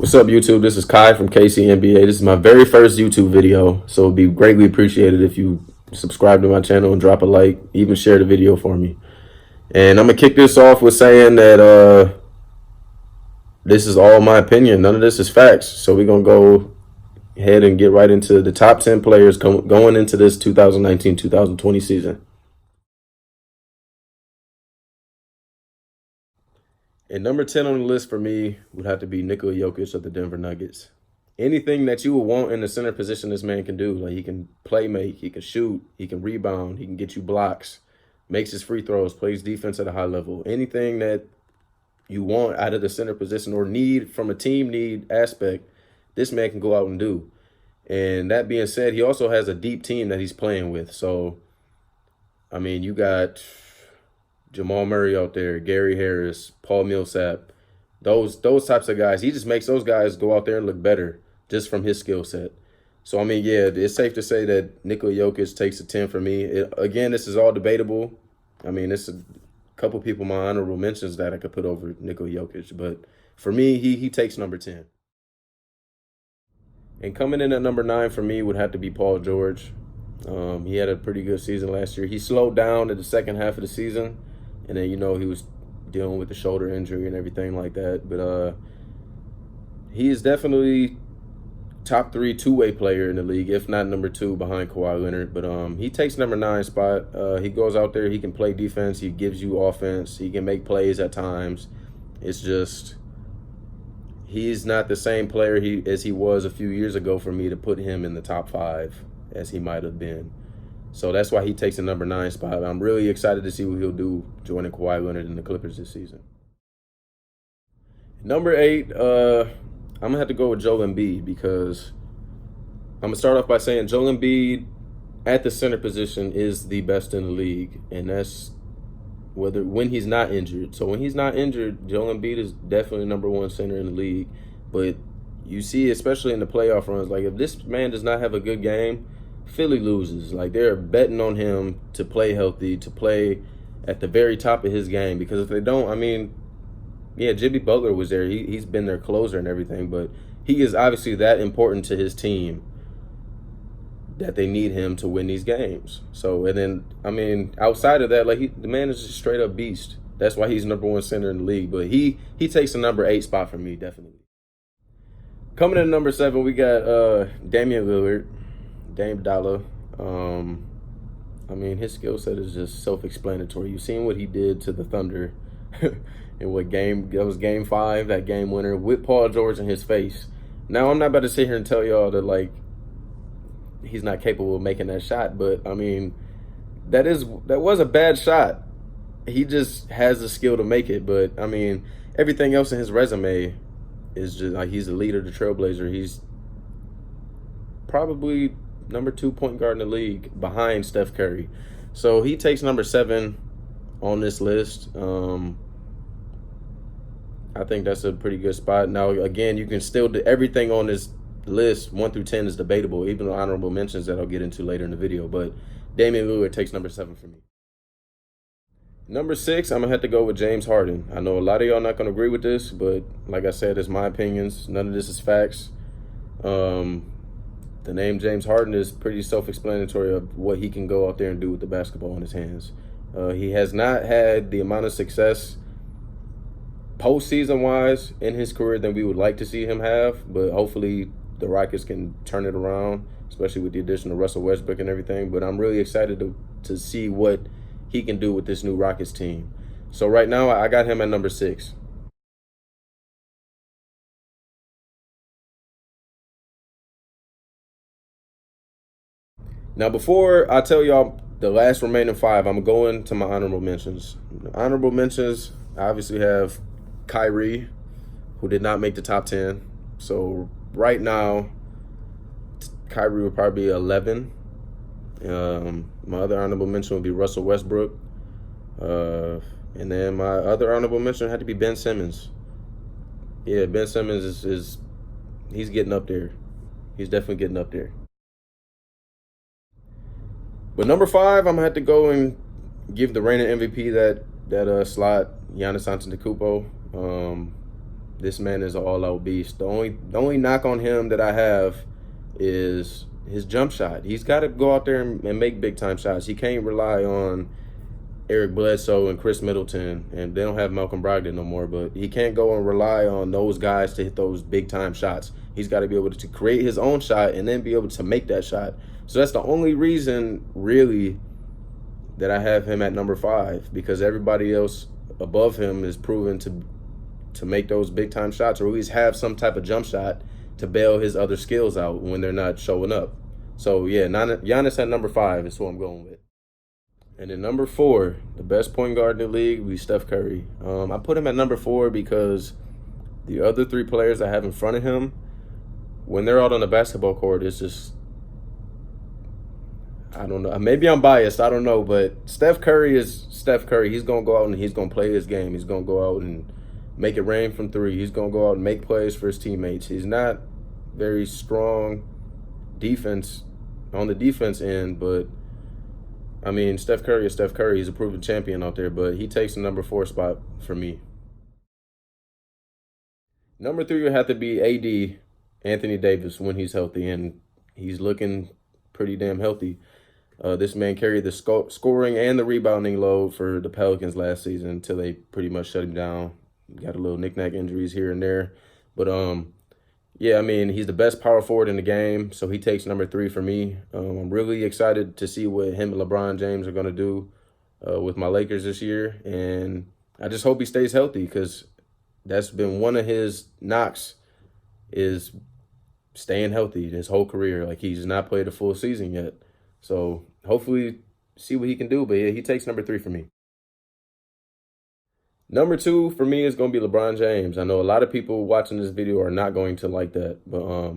What's up, YouTube? This is Kai from KCNBA. This is my very first YouTube video, so it'd be greatly appreciated if you subscribe to my channel and drop a like, even share the video for me. And I'm gonna kick this off with saying that this is all my opinion. None of this is facts. So we're gonna go ahead and get right into the top 10 players going into this 2019-2020 season. And number 10 on the list for me would have to be Nikola Jokic of the Denver Nuggets. Anything that you would want in the center position, this man can do. Like, he can play make, he can shoot, he can rebound, he can get you blocks, makes his free throws, plays defense at a high level. Anything that you want out of the center position or need from a team need aspect, this man can go out and do. And that being said, he also has a deep team that he's playing with. So, I mean, you got Jamal Murray out there, Gary Harris, Paul Millsap, those types of guys. He just makes those guys go out there and look better just from his skill set. So, I mean, yeah, it's safe to say that Nikola Jokic takes a 10 for me. Again, this is all debatable. I mean, it's a couple people, my honorable mentions that I could put over Nikola Jokic. But for me, he takes number 10. And coming in at number 9 for me would have to be Paul George. He had a pretty good season last year. He slowed down in the second half of the season. And then, he was dealing with the shoulder injury and everything like that. But he is definitely top 3 two-way player in the league, if not number 2 behind Kawhi Leonard. But he takes number 9 spot. He goes out there, he can play defense, he gives you offense, he can make plays at times. It's just he's not the same player as he was a few years ago for me to put him in the top 5 as he might have been. So that's why he takes the number 9 spot. I'm really excited to see what he'll do joining Kawhi Leonard in the Clippers this season. Number 8, I'm going to have to go with Joel Embiid because I'm going to start off by saying Joel Embiid at the center position is the best in the league, and that's when he's not injured. So when he's not injured, Joel Embiid is definitely number 1 center in the league. But you see, especially in the playoff runs, like if this man does not have a good game, Philly loses. Like, they're betting on him to play healthy, to play at the very top of his game. Because if they don't, I mean, yeah, Jimmy Butler was there. He's been their closer and everything. But he is obviously that important to his team that they need him to win these games. So, and then, I mean, outside of that, like, the man is just straight up beast. That's why he's number 1 center in the league. But he takes the number 8 spot for me, definitely. Coming in at number 7, we got Damian Lillard. Dame Dollar. I mean, his skill set is just self-explanatory. You've seen what he did to the Thunder in what game? That was game 5, that game winner, with Paul George in his face. Now, I'm not about to sit here and tell y'all that, like, he's not capable of making that shot, but, I mean, that was a bad shot. He just has the skill to make it, but, I mean, everything else in his resume is just, like, he's the leader, the trailblazer. He's probably number 2 point guard in the league behind Steph Curry. So he takes number 7 on this list. I think that's a pretty good spot. Now, again, you can still do everything on this list. 1 through 10 is debatable, even the honorable mentions that I'll get into later in the video. But Damian Lillard takes number 7 for me. Number 6, I'm going to have to go with James Harden. I know a lot of y'all not going to agree with this, but like I said, it's my opinions. None of this is facts. The name James Harden is pretty self-explanatory of what he can go out there and do with the basketball in his hands. He has not had the amount of success postseason-wise in his career than we would like to see him have, but hopefully the Rockets can turn it around, especially with the addition of Russell Westbrook and everything. But I'm really excited to see what he can do with this new Rockets team. So right now, I got him at number 6. Now, before I tell y'all the last remaining 5, I'm going to my honorable mentions. Honorable mentions, I obviously have Kyrie, who did not make the top 10. So right now, Kyrie would probably be 11. My other honorable mention would be Russell Westbrook. And then my other honorable mention had to be Ben Simmons. Yeah, Ben Simmons he's getting up there. He's definitely getting up there. But number 5, I'm gonna have to go and give the reigning MVP that slot, Giannis Antetokounmpo. This man is an all-out beast. The only knock on him that I have is his jump shot. He's got to go out there and make big-time shots. He can't rely on Eric Bledsoe and Chris Middleton, and they don't have Malcolm Brogdon no more, but he can't go and rely on those guys to hit those big-time shots. He's got to be able to create his own shot and then be able to make that shot. So that's the only reason, really, that I have him at number 5, because everybody else above him is proven to make those big-time shots, or at least have some type of jump shot to bail his other skills out when they're not showing up. So, yeah, Giannis at number 5 is who I'm going with. And then number 4, the best point guard in the league, will be Steph Curry. I put him at number 4 because the other 3 players I have in front of him, when they're out on the basketball court, it's just, I don't know. Maybe I'm biased. I don't know. But Steph Curry is Steph Curry. He's going to go out and he's going to play his game. He's going to go out and make it rain from 3. He's going to go out and make plays for his teammates. He's not very strong defense on the defense end, but I mean, Steph Curry is Steph Curry. He's a proven champion out there, but he takes the number 4 spot for me. Number 3 would have to be AD, Anthony Davis, when he's healthy, and he's looking pretty damn healthy. This man carried the scoring and the rebounding load for the Pelicans last season until they pretty much shut him down. Got a little knick-knack injuries here and there. But, yeah, I mean, he's the best power forward in the game, so he takes number 3 for me. I'm really excited to see what him and LeBron James are going to do with my Lakers this year. And I just hope he stays healthy, because that's been one of his knocks, is staying healthy his whole career. Like, he's not played a full season yet. So hopefully see what he can do. But, yeah, he takes number 3 for me. Number 2 for me is going to be LeBron James. I know a lot of people watching this video are not going to like that, but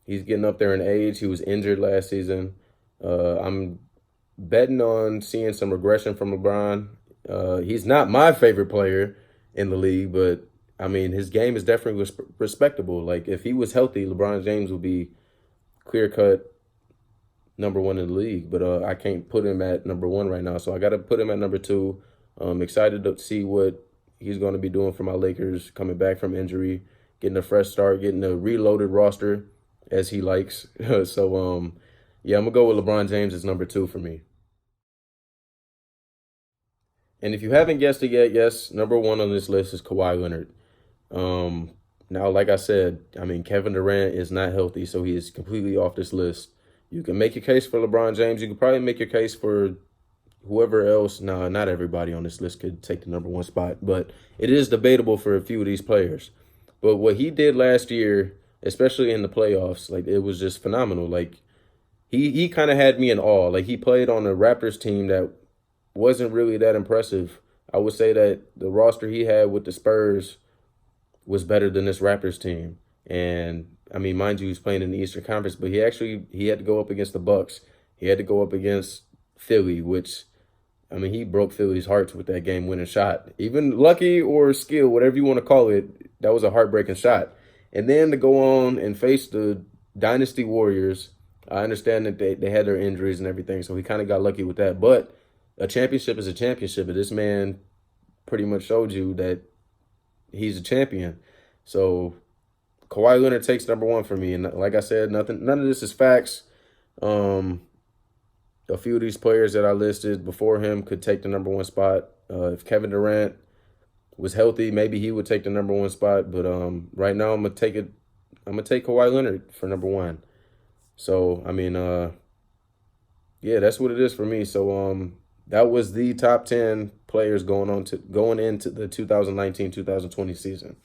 he's getting up there in age. He was injured last season. I'm betting on seeing some regression from LeBron. He's not my favorite player in the league, but, I mean, his game is definitely respectable. Like, if he was healthy, LeBron James would be clear-cut number 1 in the league, but I can't put him at number 1 right now, so I got to put him at number 2. I'm excited to see what he's going to be doing for my Lakers, coming back from injury, getting a fresh start, getting a reloaded roster, as he likes. So, yeah, I'm going to go with LeBron James as number 2 for me. And if you haven't guessed it yet, yes, number 1 on this list is Kawhi Leonard. Now, like I said, I mean, Kevin Durant is not healthy, so he is completely off this list. You can make your case for LeBron James. You can probably make your case for whoever else. No, not everybody on this list could take the number 1 spot, but it is debatable for a few of these players. But what he did last year, especially in the playoffs, like, it was just phenomenal. Like, he kind of had me in awe. Like, he played on a Raptors team that wasn't really that impressive. I would say that the roster he had with the Spurs was better than this Raptors team. And, I mean, mind you, he's playing in the Eastern Conference, but he had to go up against the Bucks. He had to go up against Philly, which, I mean, he broke Philly's hearts with that game-winning shot. Even lucky or skill, whatever you want to call it, that was a heartbreaking shot. And then to go on and face the Dynasty Warriors, I understand that they had their injuries and everything, so he kind of got lucky with that. But a championship is a championship, and this man pretty much showed you that he's a champion. So Kawhi Leonard takes number 1 for me. And like I said, none of this is facts. A few of these players that I listed before him could take the number 1 spot. If Kevin Durant was healthy, maybe he would take the number 1 spot. But right now, I'm gonna take Kawhi Leonard for number 1. So I mean, yeah, that's what it is for me. So that was the top 10 players going into the 2019-2020 season.